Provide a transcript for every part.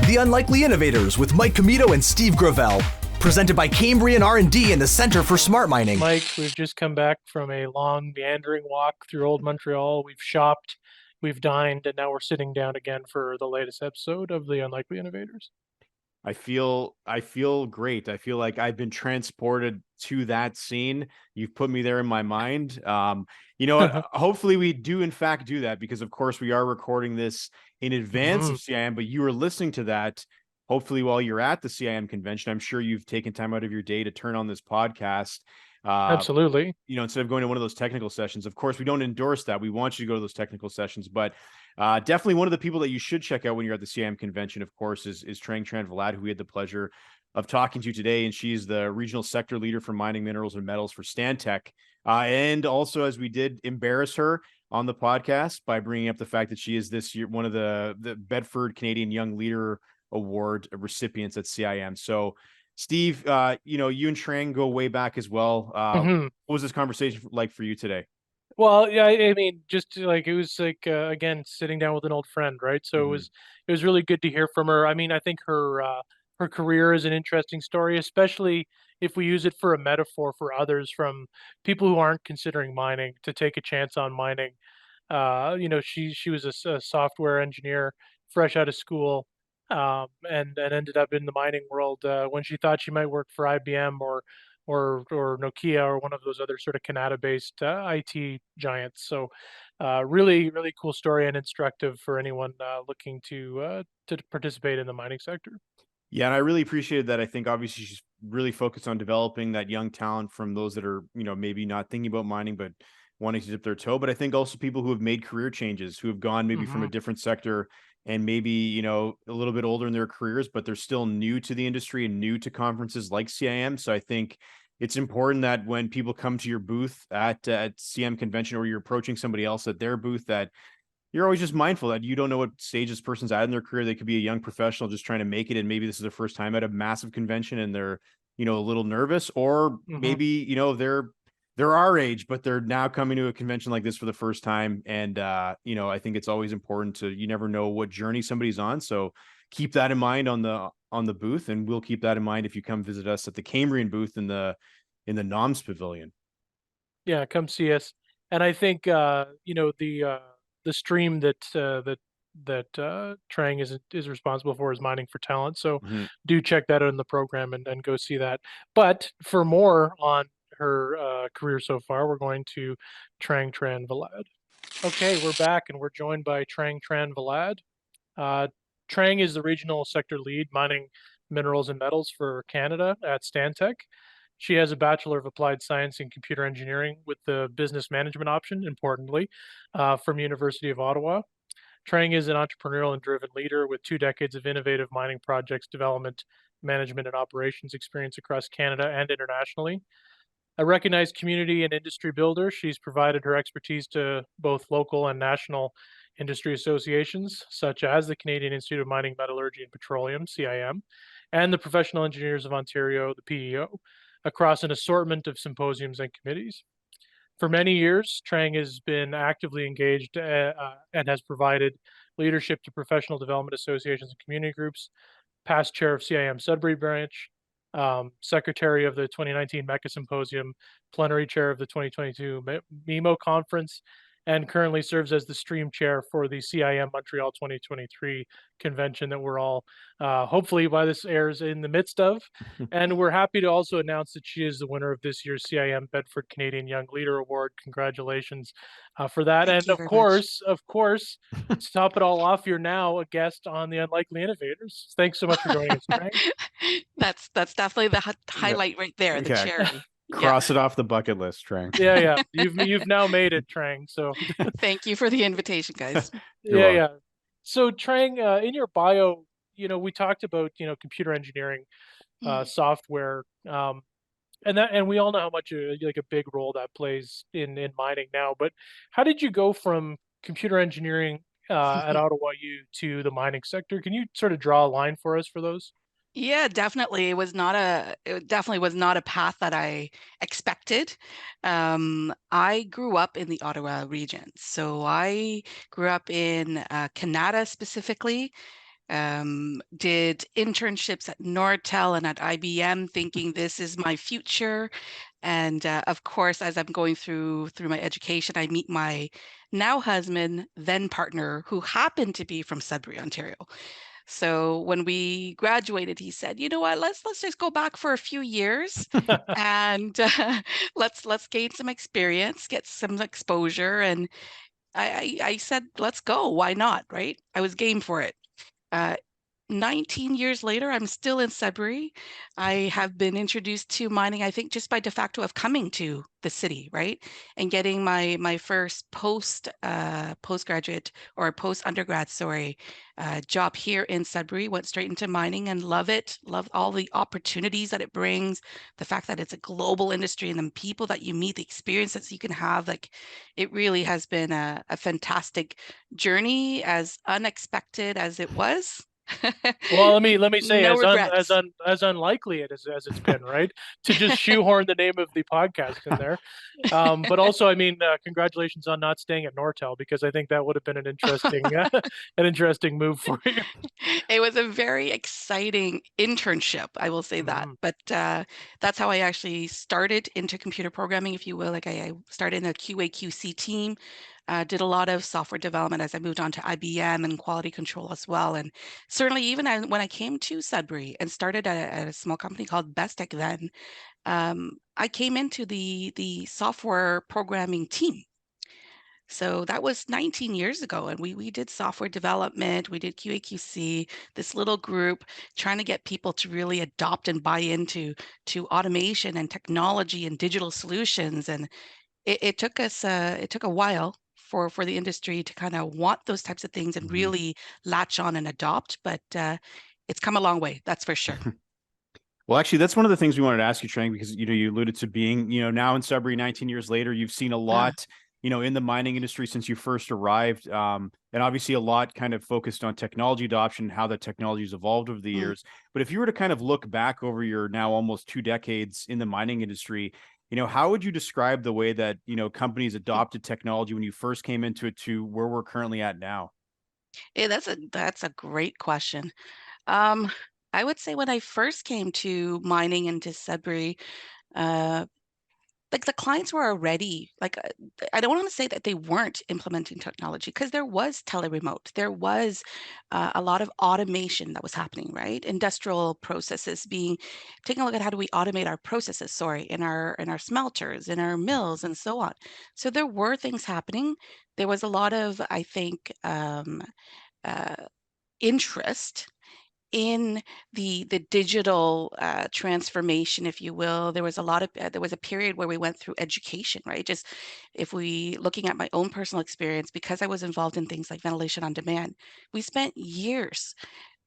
The Unlikely Innovators with Mike Commito and Steve Gravel. Presented by Cambrian R&D and the Center for Smart Mining. Mike, we've just come back from a long, meandering walk through old Montreal. We've shopped, we've dined, and now we're sitting down again for the latest episode of The Unlikely Innovators. I feel great. I feel like I've been transported to that scene. You've put me there in my mind. Hopefully we do in fact do that, because of course we are recording this in advance of CIM, but you are listening to that hopefully while you're at the CIM convention. I'm sure you've taken time out of your day to turn on this podcast. Absolutely. Instead of going to one of those technical sessions. Of course, we don't endorse that. We want you to go to those technical sessions, but definitely one of the people that you should check out when you're at the CIM convention, of course, is Trang Tran-Valade, who we had the pleasure of talking to today. And she's the regional sector leader for mining minerals and metals for Stantec. And also, as we did embarrass her on the podcast by bringing up the fact that she is this year one of the Bedford Canadian Young Leader Award recipients at CIM. So Steve, you and Trang go way back as well. What was this conversation like for you today? Well, yeah, I mean, just like it was like again sitting down with an old friend, right? So it was really good to hear from her. I mean, I think her career is an interesting story, especially if we use it for a metaphor for others, from people who aren't considering mining to take a chance on mining. She was a software engineer fresh out of school, and ended up in the mining world when she thought she might work for IBM or Nokia or one of those other sort of Canada-based IT giants. So, really, really cool story and instructive for anyone looking to participate in the mining sector. Yeah, and I really appreciated that. I think obviously she's really focused on developing that young talent from those that are, maybe not thinking about mining, but wanting to dip their toe. But I think also people who have made career changes, who have gone maybe from a different sector and maybe, a little bit older in their careers, but they're still new to the industry and new to conferences like CIM. So I think it's important that when people come to your booth at CIM convention, or you're approaching somebody else at their booth, that you're always just mindful that you don't know what stage this person's at in their career. They could be a young professional just trying to make it, and maybe this is their first time at a massive convention and they're, a little nervous, or maybe, they're our age, but they're now coming to a convention like this for the first time. And, I think it's always important you never know what journey somebody's on. So keep that in mind on the booth. And we'll keep that in mind if you come visit us at the Cambrian booth in the NOMS pavilion. Yeah, come see us. And I think, the stream that Trang is responsible for is Mining for Talent. So do check that out in the program and go see that. But for more on her career so far, we're going to Trang Tran-Valade. Okay, we're back and we're joined by Trang Tran-Valade. Trang is the regional sector lead, mining minerals and metals for Canada at Stantec. She has a Bachelor of Applied Science in Computer Engineering with the business management option, importantly, from University of Ottawa. Trang is an entrepreneurial and driven leader with 2 decades of innovative mining projects development, management, and operations experience across Canada and internationally. A recognized community and industry builder, she's provided her expertise to both local and national industry associations, such as the Canadian Institute of Mining, Metallurgy, and Petroleum, CIM, and the Professional Engineers of Ontario, the PEO, across an assortment of symposiums and committees. For many years, Trang has been actively engaged and has provided leadership to professional development associations and community groups, past chair of CIM Sudbury branch, secretary of the 2019 MECA Symposium, plenary chair of the 2022 MIMO conference, and currently serves as the stream chair for the CIM Montreal 2023 convention that we're all, hopefully by this airs, in the midst of. And we're happy to also announce that she is the winner of this year's CIM Bedford Canadian Young Leader Award. Congratulations for that. Thank and of course, to top it all off, you're now a guest on the Unlikely Innovators. Thanks so much for joining us today. That's definitely the highlight right there, the cherry. Cross it off the bucket list, Trang. Yeah. You've now made it, Trang. So thank you for the invitation, guys. Yeah. So Trang, in your bio, we talked about computer engineering, software, and we all know how much like a big role that plays in mining now. But how did you go from computer engineering at Ottawa U to the mining sector? Can you sort of draw a line for us for those? Yeah, definitely. It definitely was not a path that I expected. I grew up in the Ottawa region. So I grew up in Canada specifically, did internships at Nortel and at IBM, thinking this is my future. And of course, as I'm going through my education, I meet my now husband, then partner, who happened to be from Sudbury, Ontario. So when we graduated, he said, "You know what? Let's just go back for a few years, and let's gain some experience, get some exposure." And I said, "Let's go. Why not?" Right? I was game for it. Uh, 19 years later, I'm still in Sudbury. I have been introduced to mining, I think, just by de facto of coming to the city, right? And getting my first postgraduate or post undergrad, job here in Sudbury. Went straight into mining and love it. Love all the opportunities that it brings. The fact that it's a global industry and the people that you meet, the experiences you can have. Like, it really has been a fantastic journey, as unexpected as it was. Well, let me say, No regrets. as unlikely as it's been, right? To just shoehorn the name of the podcast in there. But also, I mean, congratulations on not staying at Nortel, because I think that would have been an interesting an interesting move for you. It was a very exciting internship, I will say that. But that's how I actually started into computer programming, if you will. Like, I started in a QA/QC team, did a lot of software development as I moved on to IBM and quality control as well. And certainly, even when I came to Sudbury and started at a small company called Bestech then, I came into the software programming team. So that was 19 years ago, and we did software development, we did QA/QC, this little group trying to get people to really adopt and buy into automation and technology and digital solutions. And it took us it took a while for the industry to kind of want those types of things and really latch on and adopt, but it's come a long way, that's for sure. Well, actually, that's one of the things we wanted to ask you, Trang, because you alluded to being now in Sudbury 19 years later. You've seen a lot in the mining industry since you first arrived, and obviously a lot kind of focused on technology adoption, how the technology has evolved over the years. But if you were to kind of look back over your now almost 2 decades in the mining industry, how would you describe the way that companies adopted technology when you first came into it to where we're currently at now? Yeah, that's a great question. I would say when I first came to mining into Sudbury, uh, like, the clients were already like, I don't want to say that they weren't implementing technology, because there was teleremote, there was a lot of automation that was happening, right? Industrial processes being taking a look at how do we automate our processes, sorry, in our smelters, in our mills, and so on. So there were things happening. There was a lot of, I think, uh, interest in the digital transformation, if you will. There was a lot of there was a period where we went through education, right? Just, if we looking at my own personal experience, because I was involved in things like ventilation on demand, we spent years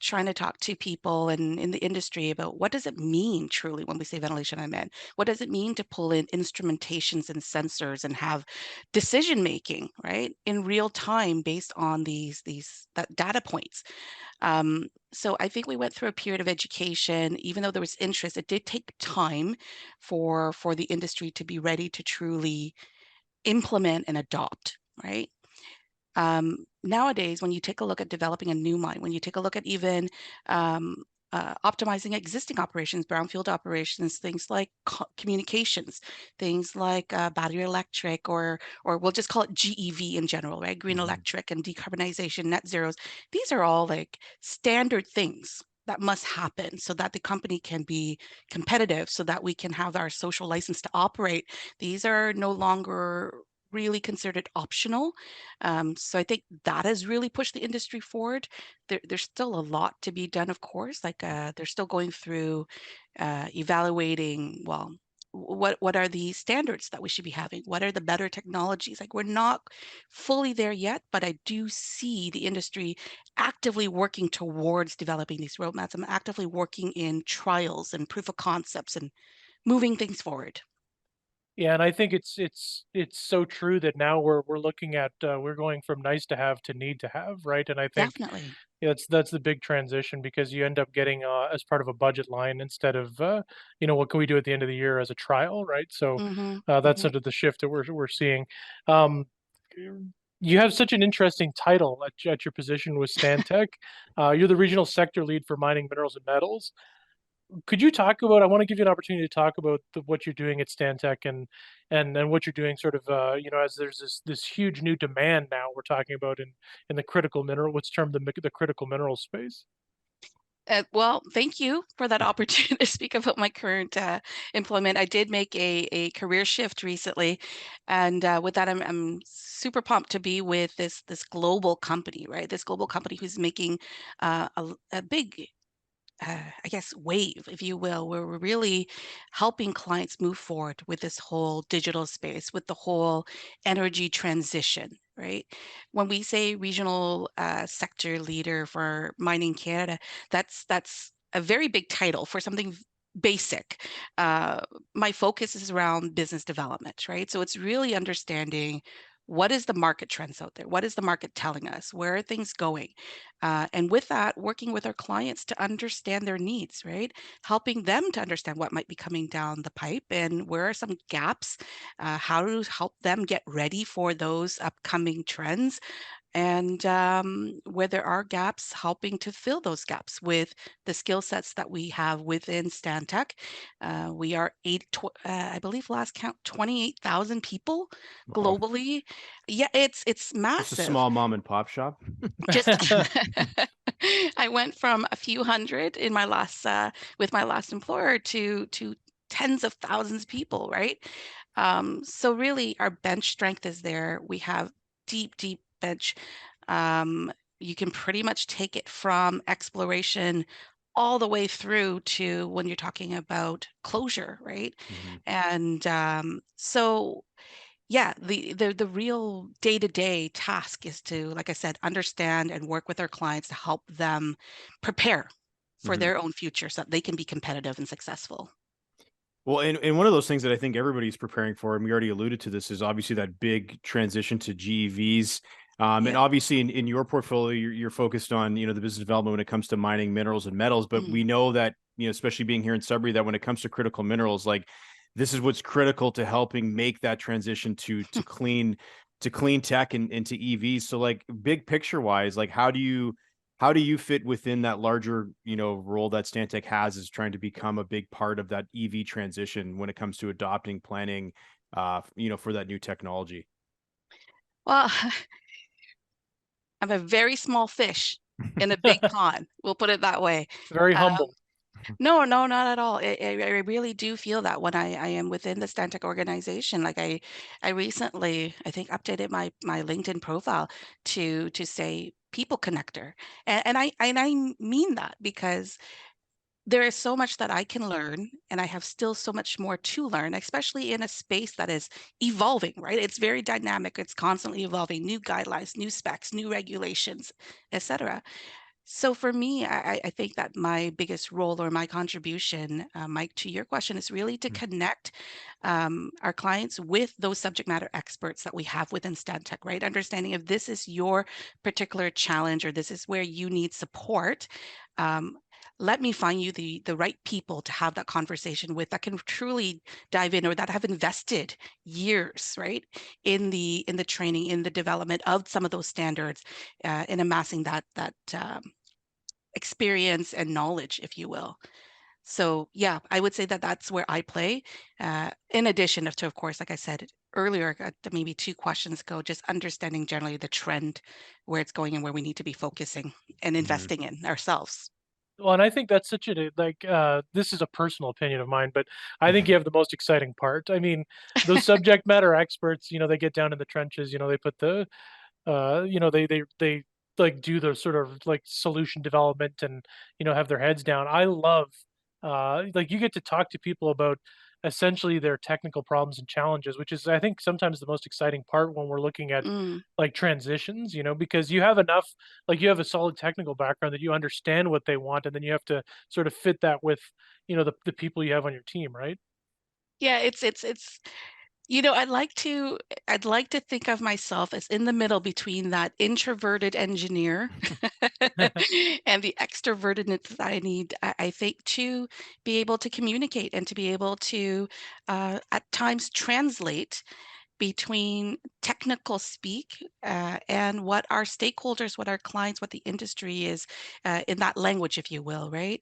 trying to talk to people and in the industry about what does it mean truly when we say ventilation on demand. What does it mean to pull in instrumentations and sensors and have decision making, right, in real time based on that data points. So I think we went through a period of education. Even though there was interest, it did take time for the industry to be ready to truly implement and adopt, right? Nowadays, when you take a look at developing a new mine, when you take a look at even optimizing existing operations, brownfield operations, things like communications, things like battery electric, or we'll just call it GEV in general, right? Green electric and decarbonization, net zeros. These are all like standard things that must happen so that the company can be competitive, so that we can have our social license to operate. These are no longer really considered optional. So I think that has really pushed the industry forward. There's still a lot to be done, of course. Like, they're still going through evaluating, well, what are the standards that we should be having? What are the better technologies? Like, we're not fully there yet, but I do see the industry actively working towards developing these roadmaps. I'm actively working in trials and proof of concepts and moving things forward. Yeah, and I think it's so true that now we're looking at we're going from nice to have to need to have, right? And I think Definitely. that's the big transition, because you end up getting as part of a budget line instead of what can we do at the end of the year as a trial, right? So Hmm. that's Hmm. sort of the shift that we're seeing. Um, You have such an interesting title at your position with Stantec. You're the regional sector lead for mining, minerals, and metals. Could you talk about? I want to give you an opportunity to talk about what you're doing at Stantec and what you're doing, sort of, as there's this huge new demand now we're talking about in the critical mineral, what's termed the critical mineral space. Well, thank you for that opportunity to speak about my current employment. I did make a career shift recently, and with that, I'm super pumped to be with this global company, right? This global company who's making a big I guess, wave, if you will, where we're really helping clients move forward with this whole digital space, with the whole energy transition, right? When we say regional sector leader for Mining Canada, that's a very big title for something basic. Uh, my focus is around business development, right? So it's really understanding what is the market trends out there? What is the market telling us? Where are things going? And with that, working with our clients to understand their needs, right? Helping them to understand what might be coming down the pipe and where are some gaps, how to help them get ready for those upcoming trends, and where there are gaps, helping to fill those gaps with the skill sets that we have within Stantec. We are I believe last count 28,000 people Wow. globally. Yeah, it's Just a massive. small mom and pop shop. Just I went from a few hundred in my last with my last employer to tens of thousands of people, right? So really, our bench strength is there. We have deep bench. You can pretty much take it from exploration all the way through to when you're talking about closure, right? Mhm. And so yeah, the real day-to-day task is to, like I said, understand and work with our clients to help them prepare for Mhm. their own future so that they can be competitive and successful. Well, and one of those things that I think everybody's preparing for, and we already alluded to this, is obviously that big transition to GEVs. And Yeah. obviously in your portfolio, you're focused on, the business development when it comes to mining minerals and metals. But Mhm. we know that, especially being here in Sudbury, that when it comes to critical minerals, like this is what's critical to helping make that transition to clean tech and into EVs. So like big picture wise, like how do you fit within that larger, role that Stantec has is trying to become a big part of that EV transition when it comes to adopting, planning, for that new technology? Well, I'm a very small fish in a big pond. We'll put it that way. Very Um, humble. No, no, not at all. I really do feel that when I am within the Stantec organization. Like I recently, I think, updated my LinkedIn profile to say people connector, and I mean that because there is so much that I can learn, and I have still so much more to learn, especially in a space that is evolving. Right? It's very dynamic. It's constantly evolving. New guidelines, new specs, new regulations, etc. So for me, I think that my biggest role or my contribution, Mike, to your question is really to connect our clients with those subject matter experts that we have within Stantec, right? Understanding if this is your particular challenge or this is where you need support, um, let me find you the right people to have that conversation with that can truly dive in or that have invested years, right, in the training, in the development of some of those standards, in amassing that experience and knowledge, if you will. So yeah, I would say that that's where I play. In addition of course, like I said earlier, maybe two questions ago, just understanding generally the trend, where it's going and where we need to be focusing and Mhm. investing in ourselves. Well, and I think that's such a like this is a personal opinion of mine, but I think you have the most exciting part. I mean, those subject matter experts, they get down in the trenches, they put the they like do the sort of like solution development and have their heads down. I love like you get to talk to people about essentially their technical problems and challenges, which is I think sometimes the most exciting part when we're looking at Mm. like transitions, because you have enough, like you have a solid technical background that you understand what they want, and then you have to sort of fit that with the people you have on your team, right? Yeah, it's I'd like to think of myself as in the middle between that introverted engineer and the extrovertedness that I need, I think, to be able to communicate and to be able to, at times, translate between technical speak and what our stakeholders, what our clients, what the industry is in that language, if you will, right?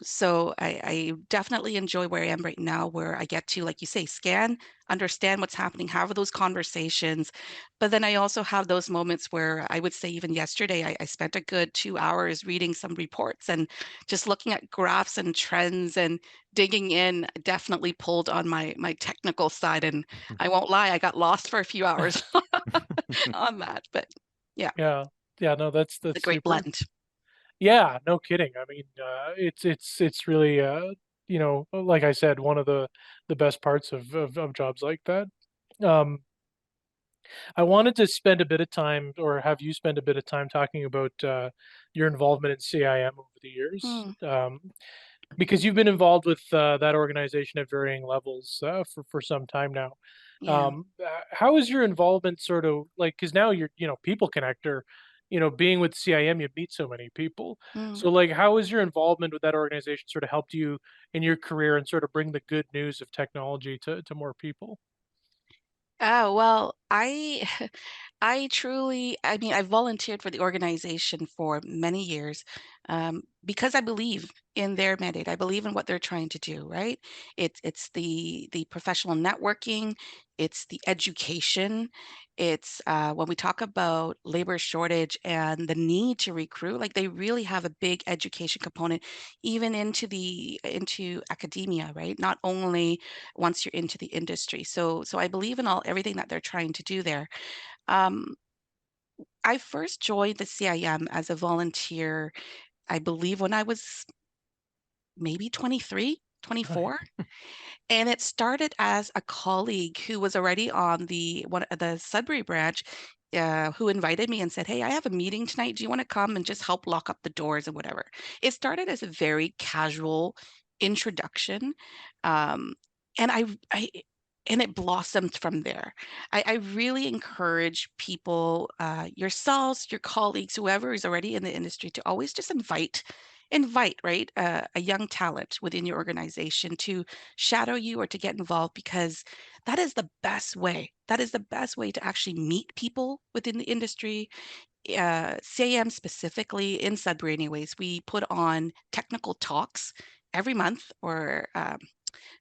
So I definitely enjoy where I am right now, where I get to, like you say, scan, understand what's happening, have those conversations. But then I also have those moments where I would say, even yesterday, I spent a good 2 hours reading some reports and just looking at graphs and trends and digging in. Definitely pulled on my technical side, and I won't lie, I got lost for a few hours on that. But yeah, Yeah. Yeah, no, it's a that's great super. blend. Yeah, no kidding. I mean, it's really like I said, one of the best parts of jobs like that. Um, I wanted to spend a bit of time, or have you spend a bit of time talking about your involvement in CIM over the years, Hmm, because you've been involved with that organization at varying levels for some time now. yeah. How is your involvement sort of like? Because now you're people connector. Being with CIM, you meet so many people. Mm. So, like, how has your involvement with that organization sort of helped you in your career and sort of bring the good news of technology to more people? Oh, well, I truly, I mean, I volunteered for the organization for many years because I believe in their mandate. I believe in what they're trying to do, right? It's the professional networking, it's the education, it's when we talk about labor shortage and the need to recruit, like they really have a big education component, even into academia, right? Not only once you're into the industry. So I believe in all everything that they're trying to do there. Um, I first joined the CIM as a volunteer, I believe when I was maybe 23, 24. And it started as a colleague who was already on the Sudbury branch, who invited me and said, "Hey, I have a meeting tonight. Do you want to come and just help lock up the doors and whatever?" It started as a very casual introduction, um, and I and it blossomed from there. I really encourage people, yourselves, your colleagues, whoever is already in the industry, to always just invite, right, a young talent within your organization to shadow you or to get involved, because that is the best way. That is the best way to actually meet people within the industry. CAM specifically in Sudbury, anyways, we put on technical talks every month or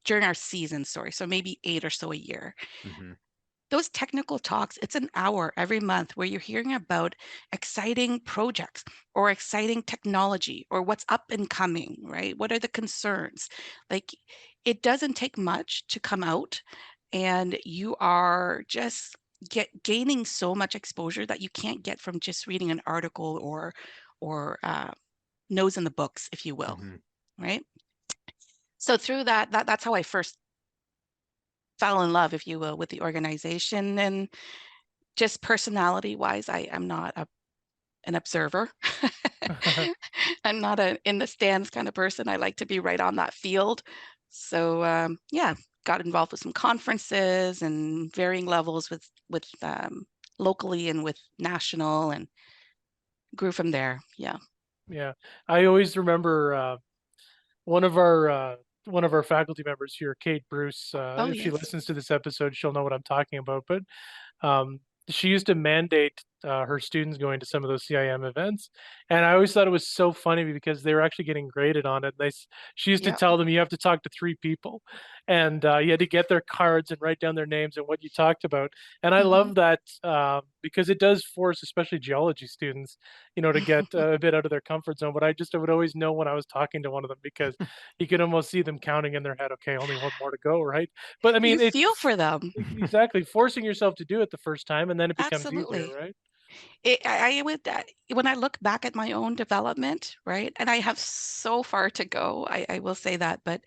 during our season, sorry. So maybe 8 or so a year. Hmm. Those technical talks, it's an hour every month where you're hearing about exciting projects or exciting technology or what's up and coming, right? What are the concerns? Like, it doesn't take much to come out, and you are just gaining so much exposure that you can't get from just reading an article or nose in the books, if you will, Hmm. right? So through that's how I first fell in love, if you will, with the organization. And just personality wise, I'm not an observer. I'm not a in the stands kind of person. I like to be right on that field. So yeah, got involved with some conferences and varying levels with locally and with national, and grew from there. Yeah. Yeah, I always remember one of our uh, one of our faculty members here, Kate Bruce. Oh If she yes. listens to this episode, she'll know what I'm talking about. But um, she used to mandate her students going to some of those CIM events, and I always thought it was so funny because they were actually getting graded on it. She used to Yeah. tell them you have to talk to three people, and you had to get their cards and write down their names and what you talked about. And I Hmm. love that because it does force, especially geology students, to get a bit out of their comfort zone. But I would always know when I was talking to one of them because you could almost see them counting in their head. Okay, only one more to go, right? But I mean, You feel it's for them. exactly forcing yourself to do it the first time, and then it becomes easier, Absolutely. right? I would when I look back at my own development, right, and I have so far to go. I will say that, but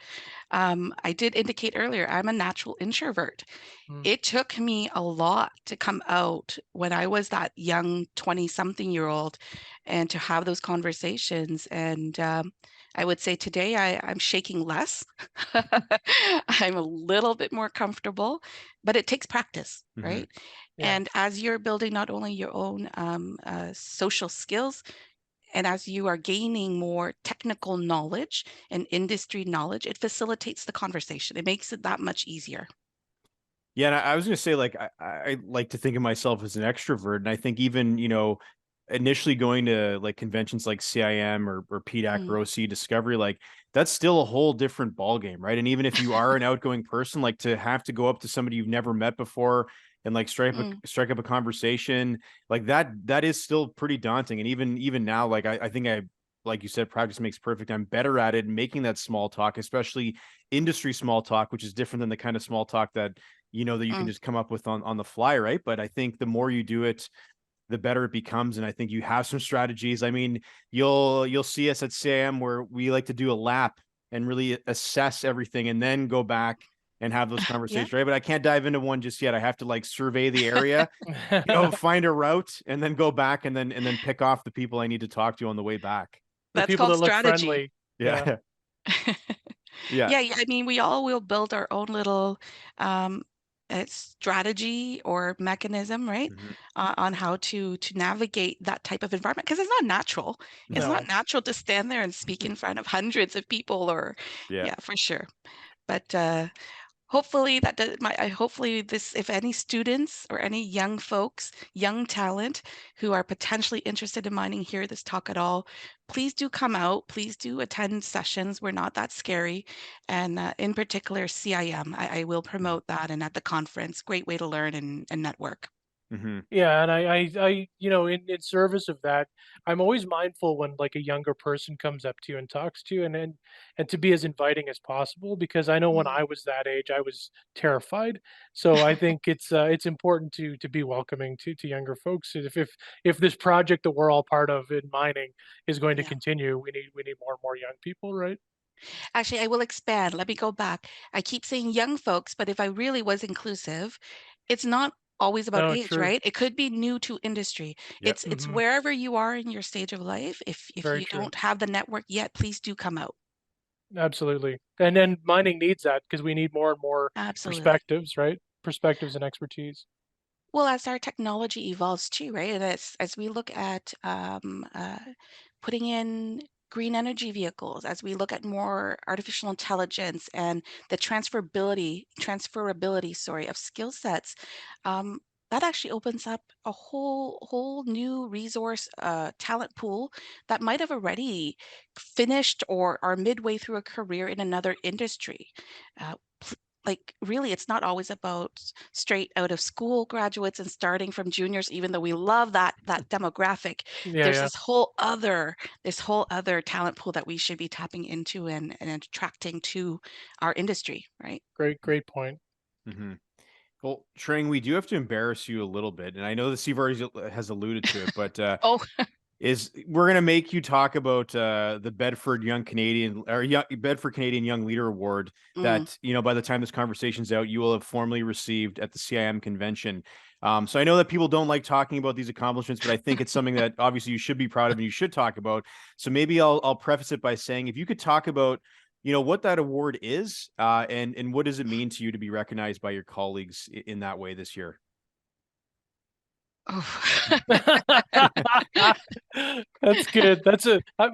I did indicate earlier I'm a natural introvert. Mm, It took me a lot to come out when I was that young 20-something-year-old and to have those conversations. And I would say today I'm shaking less. I'm a little bit more comfortable, but it takes practice, Hmm. right? yeah, And as you're building not only your own social skills, and as you are gaining more technical knowledge and industry knowledge, it facilitates the conversation. It makes it that much easier. Yeah, and I was gonna say, like, I like to think of myself as an extrovert, and I think even, initially going to like conventions like CIM or PDAC Mm, or OC Discovery, like that's still a whole different ball game, right? And even if you are an outgoing person, like to have to go up to somebody you've never met before and like mm, strike up a conversation, like that is still pretty daunting. And even now, like I think like you said, practice makes perfect. I'm better at it, making that small talk, especially industry small talk, which is different than the kind of small talk that that you can mm. just come up with on the fly, right? But I think the more you do it, the better it becomes. And I think you have some strategies. I mean, you'll see us at SAM where we like to do a lap and really assess everything and then go back and have those Yeah. conversations, right? But I can't dive into one just yet. I have to like survey the area, find a route and then go back and then pick off the people I need to talk to on the way back. The That's people called that look strategy. friendly. Yeah. Yeah. Yeah. Yeah, I mean, we all will build our own little um, strategy or mechanism, right? Mhm. On how to navigate that type of environment because it's not natural. It's No. not No. natural to stand there and speak in front of hundreds of people or, Yeah. yeah, for sure. But hopefully that does my hopefully this if any students or any young folks, young talent who are potentially interested in mining hear this talk at all, please do come out. Please do attend sessions. We're not that scary. And in particular, CIM, I will promote that and at the conference. Great way to learn and network. Mhm. Yeah, and in service of that, I'm always mindful when like a younger person comes up to you and talks to you, and to be as inviting as possible because I know when Mm. I was that age, I was terrified. So I think it's important to be welcoming to younger folks. If this project that we're all part of in mining is going to Yeah. continue, we need more and more young people, right? Actually, I will expand. Let me go back. I keep saying young folks, but if I really was inclusive, it's not always about No, age, true. right? It could be new to industry. Yep. It's Hmm. wherever you are in your stage of life. If Very you true. don't have the network yet, please do come out. Absolutely. And then mining needs that because we need more and more Absolutely. perspectives, right? Perspectives and expertise. Well, as our technology evolves too, right? And as we look at putting in green energy vehicles, as we look at more artificial intelligence and the transferability, sorry, of skill sets, um, that actually opens up a whole new resource talent pool that might have already finished or are midway through a career in another industry. Uh, like really it's not always about straight out of school graduates and starting from juniors even though we love that demographic. Yeah, There's yeah. this whole other talent pool that we should be tapping into and attracting to our industry, right? Great point. Mhm. Well, Trang, we do have to embarrass you a little bit, and I know the Steve already has alluded to it, but Oh. is we're gonna make you talk about the Bedford Young Canadian or Bedford Canadian Young Leader Award Mm, that by the time this conversation's out, you will have formally received at the CIM convention. So I know that people don't like talking about these accomplishments, but I think it's something that obviously you should be proud of and you should talk about. So maybe I'll preface it by saying if you could talk about what that award is, and what does it mean to you to be recognized by your colleagues in that way this year? oh. That's good.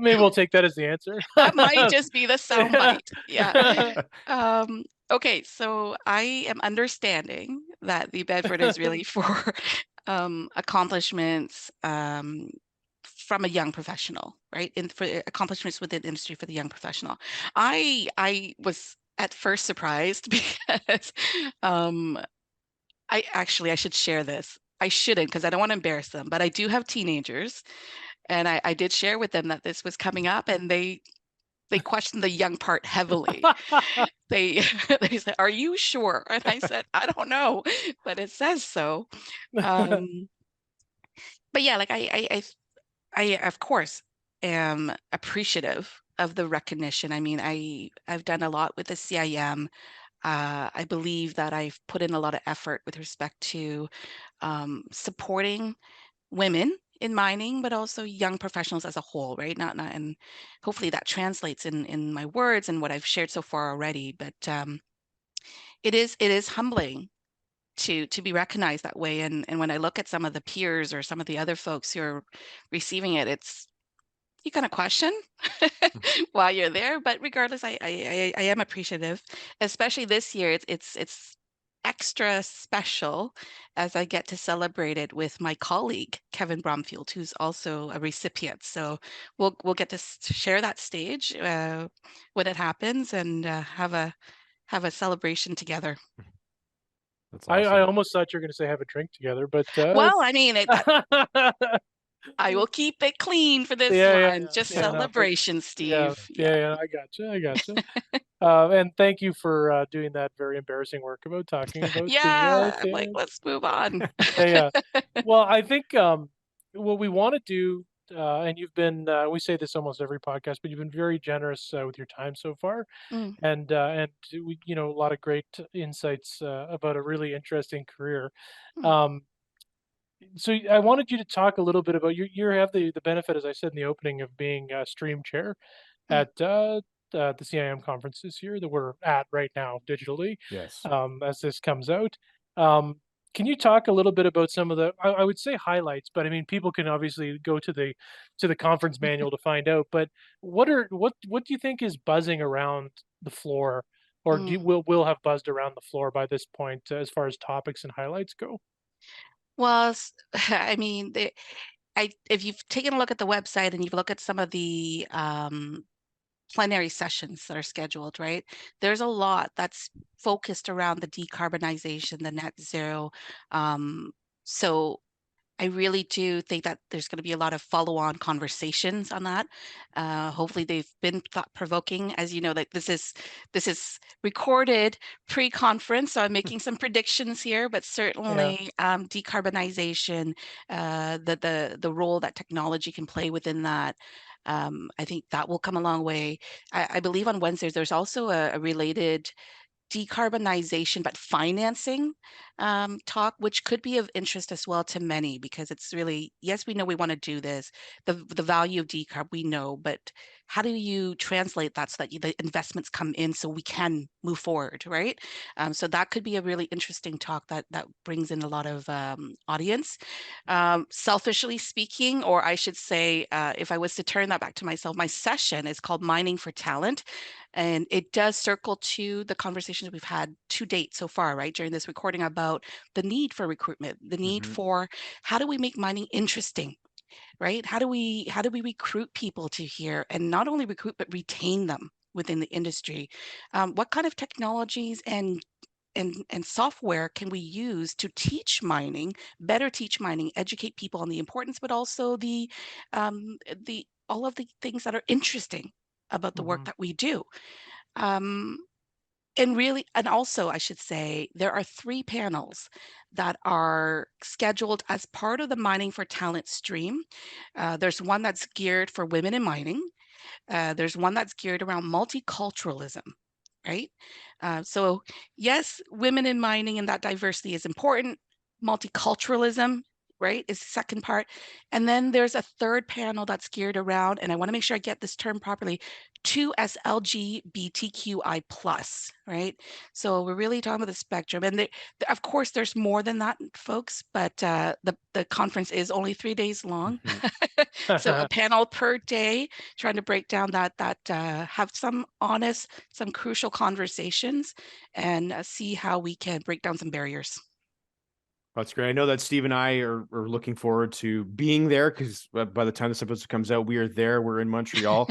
Maybe we'll take that as the answer. That might just be the sound Yeah. bite. Yeah. Okay, so I am understanding that the Bedford is really for accomplishments from a young professional, right? In for accomplishments within industry for the young professional. I was at first surprised because um, I should share this. I shouldn't because I don't want to embarrass them, but I do have teenagers, and I did share with them that this was coming up, and they questioned the young part heavily. They they said, "Are you sure?" And I said, "I don't know, but it says so." Um, but yeah, like I of course am appreciative of the recognition. I mean, I've done a lot with the CIM. I believe that I've put in a lot of effort with respect to supporting women in mining, but also young professionals as a whole, right? Not and hopefully that translates in my words and what I've shared so far already. But it is humbling to be recognized that way. And when I look at some of the peers or some of the other folks who are receiving it, it's you kind of question while you're there. But regardless, I am appreciative, especially this year. It's extra special as I get to celebrate it with my colleague Kevin Bromfield, who's also a recipient. So we'll get to share that stage when it happens and have a celebration together. That's I awesome. almost thought you were going to say have a drink together, but Well, I mean, yeah, I will keep it clean for this yeah, one. Just yeah, no, but celebration, yeah, Steve. Yeah. yeah, I gotcha, I gotcha. And thank you for doing that very embarrassing work about talking about the Yeah. I'm like, let's move on. yeah, yeah. Well, I think what we want to do, and you've been, we say this almost every podcast, but you've been very generous with your time so far, Mm, and we, a lot of great insights about a really interesting career. mm, Um, so I wanted you to talk a little bit about you have the benefit, as I said in the opening, of being stream chair mm. at the CIM conference this year that we're at right now digitally, Yes. as this comes out. Um, can you talk a little bit about some of the, I would say highlights, but I mean, people can obviously go to the conference manual to find out. But what do you think is buzzing around the floor, or Mm. will have buzzed around the floor by this point as far as topics and highlights go? Well, I mean, if you've taken a look at the website and you've looked at some of the plenary sessions that are scheduled, right? There's a lot that's focused around the decarbonization, the net zero. Um, so I really do think that there's going to be a lot of follow-on conversations on that. Hopefully, they've been thought-provoking. As you know, that this is recorded pre-conference, so I'm making some predictions here. But Yeah. certainly, decarbonization, the role that technology can play within that. I think that will come a long way. I believe on Wednesdays there's also a related decarbonization, but financing talk, which could be of interest as well to many, because it's really, yes, we know we want to do this. The value of decarb, we know, but how do you translate that so that the investments come in so we can move forward, right? So that could be a really interesting talk that brings in a lot of audience. Selfishly speaking, or I should say, if I was to turn that back to myself, my session is called Mining for Talent. And it does circle to the conversations we've had to date so far, right, during this recording about the need for recruitment, the need Mhm. for how do we make mining interesting, right? How do we recruit people to here, and not only recruit but retain them within the industry? What kind of technologies and software can we use to teach mining, better teach mining, educate people on the importance, but also the all of the things that are interesting about the work Hmm. that we do. Um, and really, and also, I should say, there are 3 panels that are scheduled as part of the Mining for Talent stream. There's one that's geared for women in mining. There's one that's geared around multiculturalism, right? So, yes, women in mining and that diversity is important. Multiculturalism, right, is the second part. And then there's a third panel that's geared around, and I want to make sure I get this term properly, 2 SLGBTQI plus, right? So we're really talking about the spectrum, and of course there's more than that, folks. But the conference is only 3 days long, Mhm. so a panel per day, trying to break down that have some honest, some crucial conversations, and see how we can break down some barriers. That's great. I know that Steve and I are looking forward to being there because by the time this episode comes out, we are there. We're in Montreal.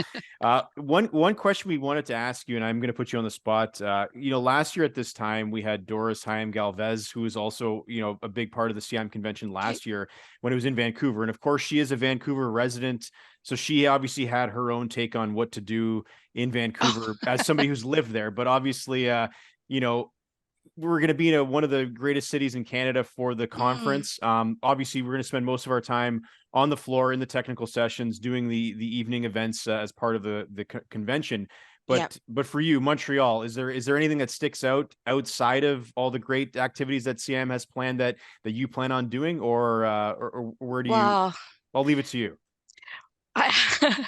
One question we wanted to ask you, and I'm going to put you on the spot. Last year at this time, we had Doris Chaim Galvez, who is also a big part of the CIM convention Okay. last year when it was in Vancouver, and of course she is a Vancouver resident, so she obviously had her own take on what to do in Vancouver Oh, as somebody who's lived there. But obviously, you know we're going to be in one of the greatest cities in Canada for the mm, conference. Obviously, we're going to spend most of our time on the floor in the technical sessions, doing the evening events as part of the convention. yeah. But for you, Montreal, is there anything that sticks out outside of all the great activities that CM has planned that you plan on doing, or where do you? Well, I'll leave it to you. I,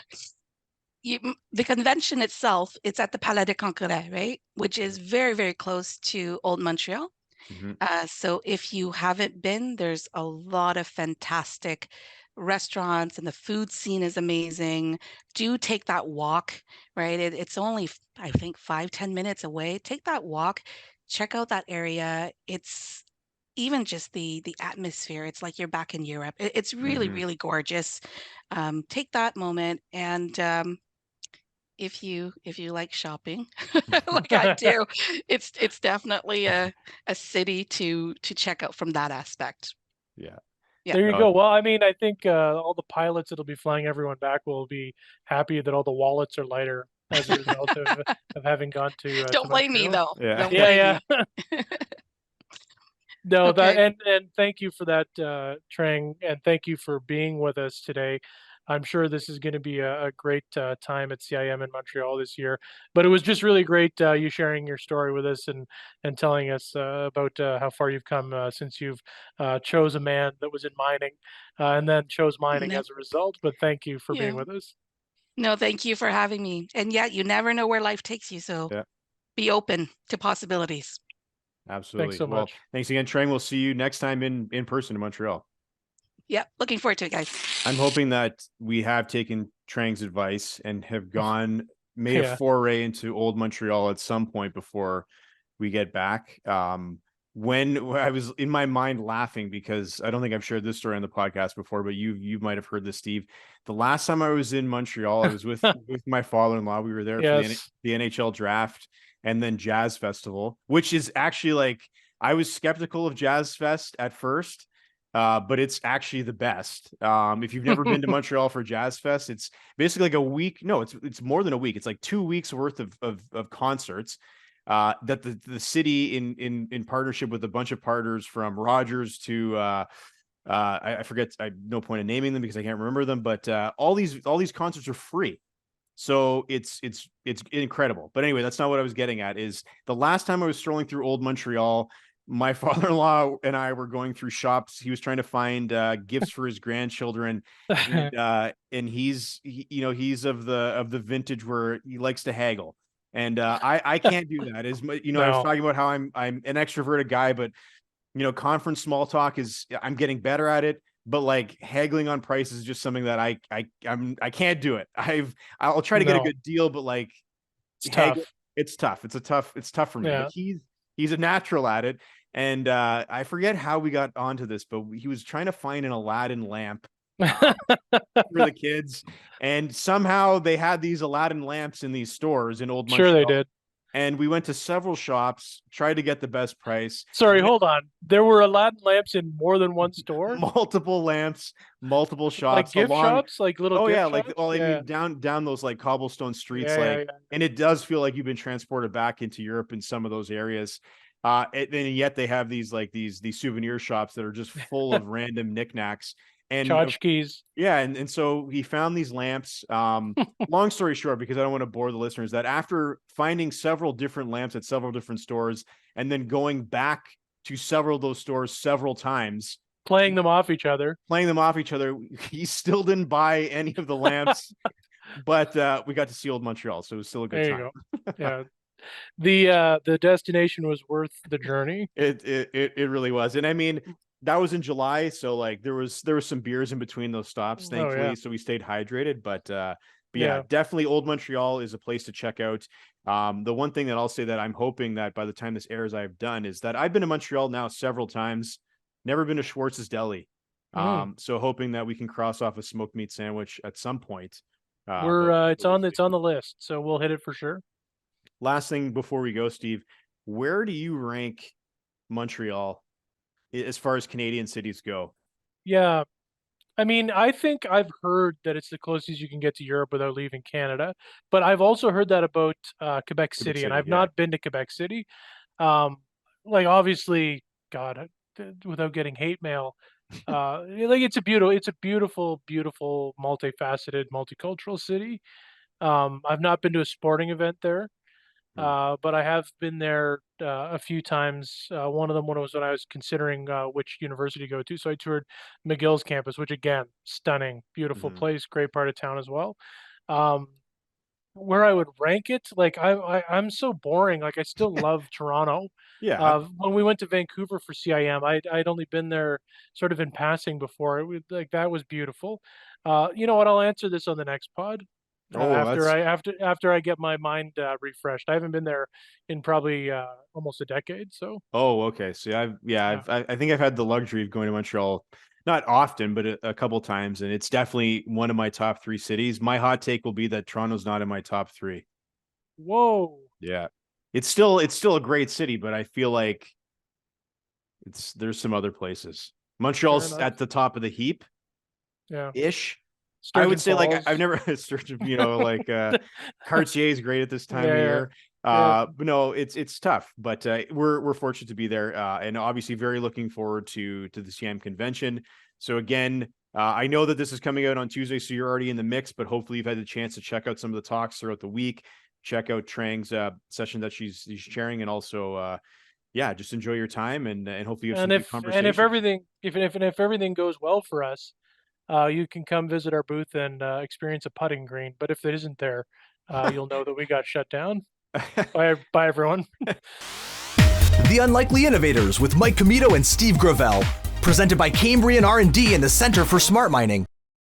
the convention itself, it's at the Palais de Congrès, right? Which is very, very close to Old Montreal. Mhm. So if you haven't been, there's a lot of fantastic restaurants, and the food scene is amazing. Do take that walk, right? It's only, I think, 5-10 minutes away. Take that walk. check out that area. It's even just the atmosphere. It's like you're back in Europe. It's really, Mhm. really gorgeous. Take that moment, and if you like shopping, like I do, it's definitely a city to check out from that aspect. Yeah. Yeah. There you No, go. Well, I mean, I think all the pilots that'll be flying everyone back will be happy that all the wallets are lighter as a result of having gone to Don't blame me Montreal. though. yeah. Don't blame Yeah, me. yeah. No, that Okay. and thank you for that, Trang, and thank you for being with us today. I'm sure this is going to be a great time at CIM in Montreal this year. But it was just really great you sharing your story with us and telling us about how far you've come since you've chose a man that was in mining and then chose mining No, as a result. But thank you for being yeah. with us. No, thank you for having me. And yeah, you never know where life takes you, so Yeah. be open to possibilities. Thanks Absolutely. so Well, much. thanks again, Trang. We'll see you next time in person in Montreal. Yep, looking forward to it, guys. I'm hoping that we have taken Trang's advice and have made a Yeah. foray into old Montreal at some point before we get back. When I was in my mind laughing because I don't think I've shared this story on the podcast before, but you might have heard this, Steve. The last time I was in Montreal, I was with my father-in-law. We were there for Yes. the NHL draft and then Jazz Festival, which is actually like I was skeptical of Jazz Fest at first. But it's actually the best. If you've never been to Montreal for Jazz Fest, it's basically like a week. No, it's more than a week. It's like 2 weeks worth of concerts that the city in partnership with a bunch of partners from Rogers to I forget. I no point in naming them because I can't remember them. But all these concerts are free. So it's incredible. But anyway, that's not what I was getting at. Is the last time I was strolling through old Montreal, my father-in-law and I were going through shops. He was trying to find gifts for his grandchildren, and he's of the vintage where he likes to haggle, and I can't do that. As much, I was No. talking about how I'm an extroverted guy, but conference small talk I'm getting better at it, but like haggling on prices is just something that I can't do it. I'll try to get a No. good deal, but like It's haggle, tough. it's tough. It's tough for me. But Yeah. he's a natural at it. And I forget how we got onto this, but he was trying to find an Aladdin lamp for the kids. And somehow they had these Aladdin lamps in these stores in old Sure they Montreal. did. And we went to several shops, tried to get the best price. Sorry, hold on. There were Aladdin lamps in more than one store? Multiple lamps, multiple Like shops gift along. shops? Like little Oh gift yeah, like shops? I Yeah. mean down those like cobblestone streets, Yeah, yeah, like, yeah. and it does feel like you've been transported back into Europe in some of those areas. And yet they have these souvenir shops that are just full of random knickknacks. And Tchotchkes. yeah, and so he found these lamps. Long story short, because I don't want to bore the listeners, that after finding several different lamps at several different stores and then going back to several of those stores several times, Playing them off each other. playing them off each other, he still didn't buy any of the lamps, but we got to see old Montreal, so it was still a good There you time. go. Yeah. The destination was worth the journey. It really was. And I mean, that was in July, so like there was some beers in between those stops, Oh yeah. thankfully, so we stayed hydrated. But yeah, Yeah. definitely old Montreal is a place to check out. The one thing that I'll say that I'm hoping that by the time this airs I've done is that I've been to Montreal now several times, never been to Schwartz's Deli. Mm. So hoping that we can cross off a smoked meat sandwich at some point. We're But we'll it's see. on the list, so we'll hit it for sure. Last thing before we go, Steve, where do you rank Montreal as far as Canadian cities go? Yeah. I mean, I think I've heard that it's the closest you can get to Europe without leaving Canada, but I've also heard that about Quebec Quebec City, and City, I've yeah. not been to Quebec City. Um, like obviously, God, without getting hate mail, like it's a beautiful, beautiful, multifaceted, multicultural city. I've not been to a sporting event there. Hmm. But I have been there a few times. One of them when I was considering which university to go to. So I toured McGill's campus, which again, stunning, beautiful Hmm. place, great part of town as well. Um, where I would rank it, like I'm so boring. Like I still love Toronto. Yeah. When we went to Vancouver for CIM, I'd only been there sort of in passing before. Like that was beautiful. You know what? I'll answer this on the next pod. Oh, After I get my mind refreshed. I haven't been there in probably almost a decade. So Oh, okay. See, I think I've had the luxury of going to Montreal, not often, but a couple times, and it's definitely one of my top 3 cities. My hot take will be that Toronto's not in my top 3. whoa, Yeah, it's still a great city, but I feel like there's some other places. Montreal's enough. at the top of the heap yeah. ish. I Sturgeon would say like Falls. I've never Sturgeon, like Cartier is great at this time of Yeah, year. yeah. But no, it's tough. But we're fortunate to be there, and obviously very looking forward to the CIM Convention. So again, I know that this is coming out on Tuesday, so you're already in the mix. But hopefully you've had the chance to check out some of the talks throughout the week. Check out Trang's session that she's chairing, and also yeah, just enjoy your time, and hopefully you have some good conversations. If everything goes well for us, you can come visit our booth and experience a putting green. But if it isn't there, you'll know that we got shut down. Bye, everyone. The Unlikely Innovators with Mike Commito and Steve Gravel, presented by Cambrian R&D and the Center for Smart Mining.